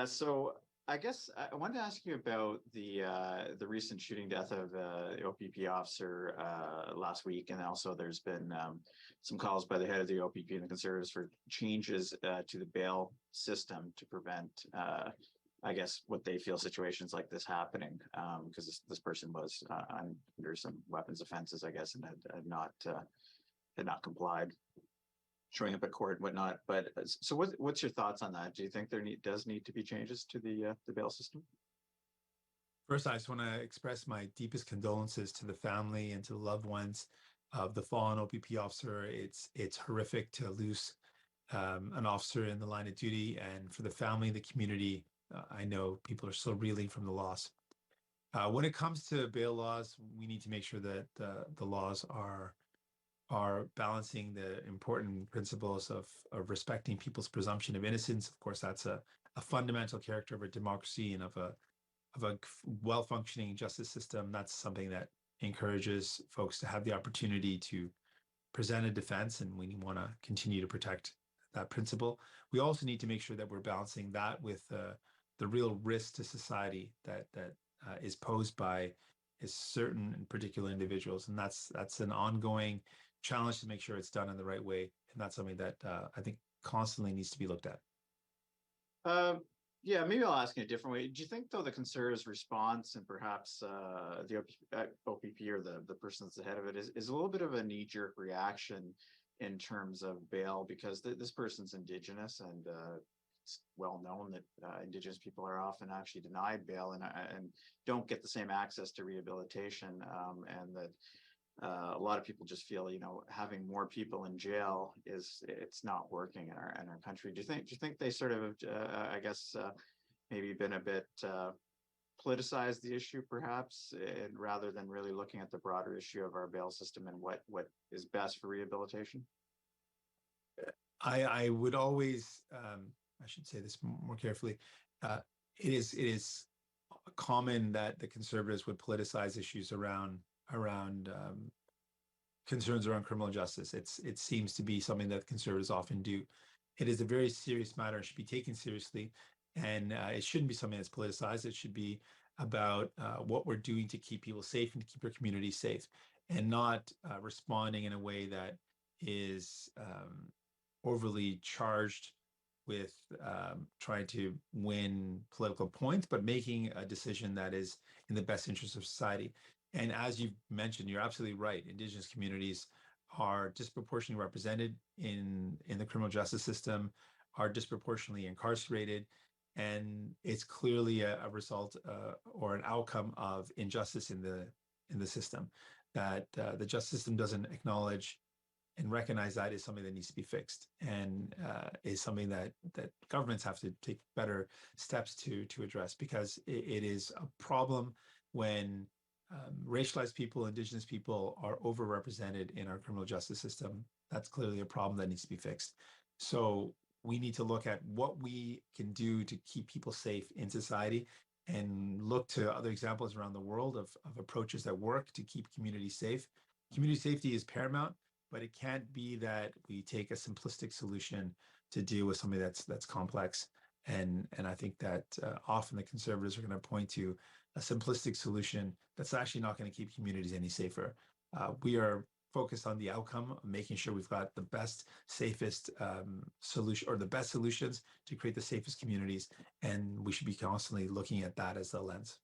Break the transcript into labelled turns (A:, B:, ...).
A: So I guess I wanted to ask you about the recent shooting death of the OPP officer last week, and also there's been some calls by the head of the OPP and the Conservatives for changes to the bail system to prevent, I guess, what they feel situations like this happening, because this person was under some weapons offenses, I guess, and had not complied, showing up at court and whatnot. But so what's your thoughts on that? Do you think does need to be changes to the bail system?
B: First, I just want to express my deepest condolences to the family and to the loved ones of the fallen OPP officer. It's horrific to lose an officer in the line of duty, and for the family and the community, I know people are still reeling from the loss. When it comes to bail laws, we need to make sure that the laws are balancing the important principles of respecting people's presumption of innocence. Of course, that's a fundamental character of a democracy and of a well-functioning justice system. That's something that encourages folks to have the opportunity to present a defense, and we want to continue to protect that principle. We also need to make sure that we're balancing that with the real risk to society that is posed by certain and particular individuals, and that's an ongoing challenge to make sure it's done in the right way, and that's something that I think constantly needs to be looked at.
A: Yeah, maybe I'll ask in a different way. Do you think, though, the Conservatives' response and perhaps the OPP or the person that's ahead of it is a little bit of a knee-jerk reaction in terms of bail, because this person's Indigenous, and it's well known that Indigenous people are often actually denied bail and don't get the same access to rehabilitation, and that a lot of people just feel, having more people in jail it's not working in our country. Do you think they sort of I guess maybe been a bit politicized the issue, perhaps, and rather than really looking at the broader issue of our bail system and what is best for rehabilitation?
B: I would always I should say this more carefully. It is common that the Conservatives would politicize issues around concerns around criminal justice. It seems to be something that Conservatives often do. It is a very serious matter. It should be taken seriously, and it shouldn't be something that's politicized. It should be about what we're doing to keep people safe and to keep our community safe, and not responding in a way that is overly charged with trying to win political points, but making a decision that is in the best interest of society. And as you mentioned, you're absolutely right. Indigenous communities are disproportionately represented in the criminal justice system, are disproportionately incarcerated, and it's clearly a result or an outcome of injustice in the system that the justice system doesn't acknowledge and recognize that is something that needs to be fixed, and is something that governments have to take better steps to address, because it is a problem when racialized people, Indigenous people are overrepresented in our criminal justice system. That's clearly a problem that needs to be fixed. So we need to look at what we can do to keep people safe in society, and look to other examples around the world of approaches that work to keep communities safe. Community safety is paramount, but it can't be that we take a simplistic solution to deal with something that's complex. And I think that often the Conservatives are going to point to a simplistic solution that's actually not going to keep communities any safer. We are focused on the outcome, making sure we've got the best, safest solution, or the best solutions to create the safest communities, and we should be constantly looking at that as the lens.